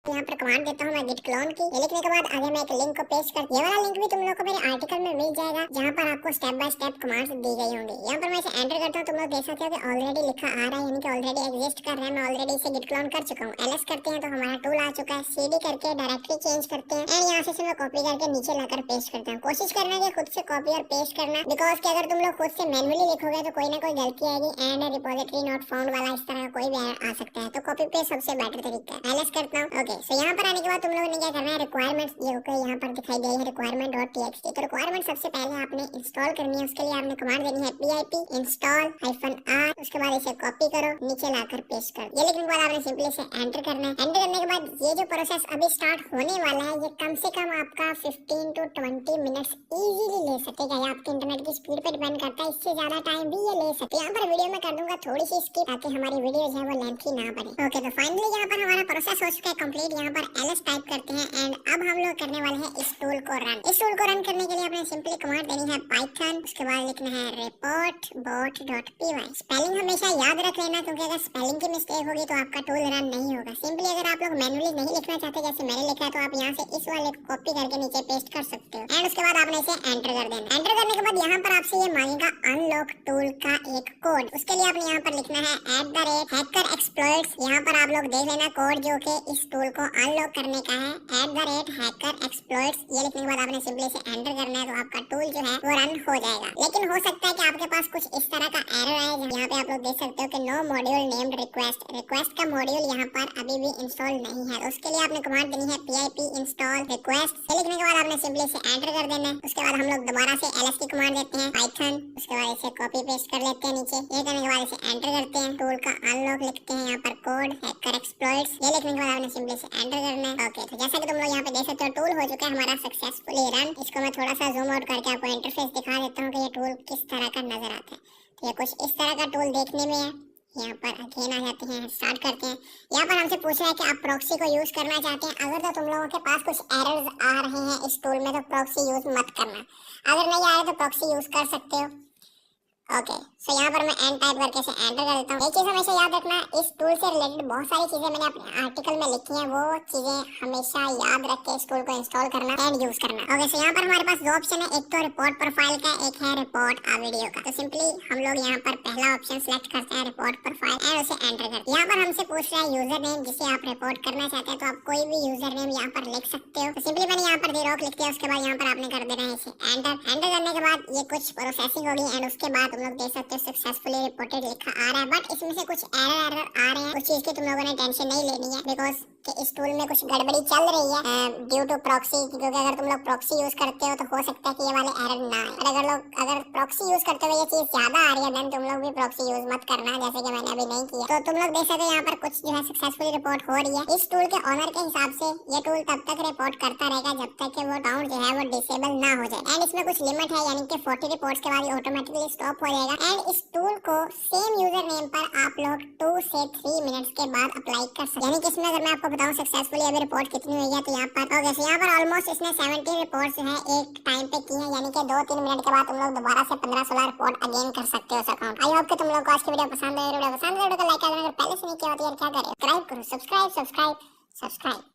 यहाँ पर कमांड देता हूँ मैं git clone की। ये लिखने के बाद आगे मैं एक लिंक को पेस्ट कर, ये वाला लिंक भी तुम लोगों को मेरे आर्टिकल में मिल जाएगा जहाँ पर आपको स्टेप बाय स्टेप कमांड्स दी गई होंगी। यहाँ पर मैं इसे एंटर करता हूँ, तुम लोग देख सकते हो कि ऑलरेडी लिखा आ रहा है, यानी कि ऑलरेडी एग्जिस्ट कर रहा है। मैं ऑलरेडी इसे git clone कर चुका हूँ। ls करते हैं तो हमारा टूल आ चुका है। cd करके डायरेक्टरी चेंज करते हैं एंड यहाँ से मैं कॉपी करके नीचे लाकर पेस्ट करता हूँ। कोशिश करना कि खुद से कॉपी और पेस्ट करना, बिकॉज कि अगर तुम लोग खुद से मैनुअली लिखोगे तो कोई ना कोई गलती आएगी एंड रिपोजिटरी नॉट फाउंड वाला इस तरह का कोई भी आ सकता है। तो कॉपी पेस्ट सबसे बेटर तरीका है। ls करता हूँ। ओके, सो यहाँ पर आने के बाद तुम लोगों ने क्या करना है, रिक्वायरमेंट्स ये ओके यहाँ पर दिखाई दे रही है requirement.txt। तो रिक्वायरमेंट सबसे पहले आपने इंस्टॉल करनी है। उसके लिए आपने कमांड देनी है pip install -r। उसके बाद इसे कॉपी करो, नीचे लाकर पेस्ट कर। ये लिखने के बाद आपने सिंपली इसे एंटर करना है। एंटर करने के बाद ये जो प्रोसेस अभी स्टार्ट होने वाला है, ये कम से कम आपका 15 to 20 मिनट्स इजीली ले सकेगा। ये आपके इंटरनेट की स्पीड पे डिपेंड करता है, इससे ज्यादा टाइम भी ये ले सकते हैं। यहाँ पर वीडियो में कर दूंगा थोड़ी सी स्किप ताकि हमारी वीडियो जो है वो लेंथी ना बने। ओके, तो फाइनली यहाँ पर हमारा प्रोसेस हो चुका है कंप्लीट। यहाँ पर ls टाइप करते हैं एंड अब हम लोग करने वाले हैं इस टूल को रन। इस टूल को रन करने के लिए आपने सिंपली कमांड देनी है पाइथन, उसके बाद लिखना है reportbot.py। स्पेलिंग हमेशा याद रख लेना, क्योंकि अगर स्पेलिंग की मिस्टेक होगी तो आपका टूल रन नहीं होगा। सिंपली अगर आप लोग मैनुअली नहीं लिखना चाहते जैसे मैंने लिखा है, तो आप यहाँ से इस वाले को कॉपी करके नीचे पेस्ट कर सकते हो एंड उसके बाद आपने इसे एंटर कर देना। एंटर करने के बाद यहाँ पर आपसे ये मांगेगा अनलॉक टूल का एक कोड। उसके लिए आपने यहाँ पर लिखना है @hackerexploits। यहाँ पर आप लोग देख लेना कोड जो कि इस टूल को अनलॉक करने का है, @hackerexploits। ये लिखने के बाद आपने सिंपली से एंटर करना है, तो आपका टूल जो है वो रन हो जाएगा। लेकिन हो सकता है कि आपके पास कुछ इस तरह का एरर आए। यहाँ पे आप लोग देख सकते हो कि नो मॉड्यूल नेम्ड रिक्वेस्ट का मॉड्यूल यहाँ पर अभी भी इंस्टॉल नहीं है। तो उसके लिए आपने कमांड देनी है pip install request। ये लिखने के बाद आपने सिंपली से एंटर कर देना है। उसके बाद हम लोग दोबारा से ls की कमांड देते हैं पाइथन, उसके बाद इसे कॉपी पेस्ट कर लेते हैं नीचे। ये करने के बाद इसे एंटर करते हैं, टूल का अनलॉक लिखते हैं यहाँ पर कोड hackerexploits। ये लिखने के बाद आपने सिंपली से एंटर करना है। ओके, तो जैसा कि तुम लोग यहाँ पे देख सकते हो टूल हो चुका है हमारा सक्सेसफुली रन। इसको मैं थोड़ा सा जूम आउट करके आपको इंटरफेस दिखा देता हूँ कि ये टूल किस तरह का नजर आता है। तो ये कुछ इस तरह का टूल देखने में है। यहाँ पर अगेन आ जाते हैं, स्टार्ट करते हैं। यहाँ पर हमसे पूछ रहा है कि आप प्रॉक्सी को यूज करना चाहते हैं। अगर तो तुम लोगों के पास कुछ एरर्स आ रहे हैं इस टूल में तो प्रॉक्सी यूज मत करना। अगर नहीं आ रहे तो प्रॉक्सी यूज कर सकते हो। ओके, सो यहाँ पर मैं एंड टाइप करके से एंटर कर देता हूँ। एक चीज हमेशा याद रखना, इस टूल से रिलेटेड बहुत सारी चीजें मैंने अपने आर्टिकल में लिखी हैं, वो चीजें हमेशा याद रख के इस टूल को इंस्टॉल करना एंड यूज करना। ओके, सो यहाँ पर हमारे पास दो ऑप्शन है, एक तो रिपोर्ट प्रोफाइल का, एक है रिपोर्ट आ वीडियो का। तो सिंपली हम लोग यहाँ पर पहला ऑप्शन सिलेक्ट करते हैं रिपोर्ट प्रोफाइल एंड उसे एंटर करते हैं। यहाँ पर हमसे पूछ रहा है यूजर नेम जिसे आप रिपोर्ट करना चाहते हैं, तो आप कोई भी यूजर नेम यहाँ पर लिख सकते हो। तो सिंपली मैंने यहाँ पर दिरोक लिख दिया। उसके बाद यहाँ पर आपने कर देना है इसे एंटर करने के बाद ये कुछ प्रोसेसिंग होगी एंड उसके बाद तुम लोग देख सकते हो सक्सेसफुली रिपोर्टेड लिखा आ रहा है। बट इसमें से कुछ एरर आ रहे हैं, उस चीज की तुम लोगों ने टेंशन नहीं लेनी है, बिकॉज कि इस टूल में कुछ गड़बड़ी चल रही है ड्यू टू प्रॉक्सी। क्योंकि अगर तुम लोग प्रॉक्सी यूज करते हो तो हो सकता है कि ये वाले एरर ना आए। और अगर प्रॉक्सी यूज करते हुए ये चीज ज्यादा आ रही है देन तुम लोग भी प्रॉक्सी यूज मत करना, जैसे कि मैंने अभी नहीं किया। तो तुम लोग देख सकते हो यहाँ पर कुछ जो है सक्सेसफुली रिपोर्ट हो रही है। इस टूल के ऑनर के हिसाब से ये टूल तब तक रिपोर्ट करता रहेगा जब तक कि वो अकाउंट जो है वो डिसेबल ना हो जाए। एंड इसमें कुछ लिमिट है, यानी कि 40 रिपोर्ट्स के बाद ये ऑटोमेटिकली स्टॉप हो जाएगा। एंड इस टूल को सेम यूजर नेम पर आप लोग 2 से 3 मिनट्स के बाद अप्लाई कर सकते हैं। यानी कि इसमें अगर मैं आपको बताऊं सक्सेसफुली अभी रिपोर्ट कितनी हुई है, तो यहाँ पर यहाँ पर ऑलमोस्ट इसने 70 रिपोर्ट्स जो है एक टाइम पे की है। यानी कि 2-3 मिनट के बाद तुम लोग दोबारा से 15-16 रिपोर्ट अगेन कर सकते हो उस अकाउंट। आई होप कि तुम लोग को आज की वीडियो पसंद है। वीडियो को लाइक कर देना, अगर पहले से नहीं किया हो तो यार क्या करें, सब्सक्राइब करो, सब्सक्राइब।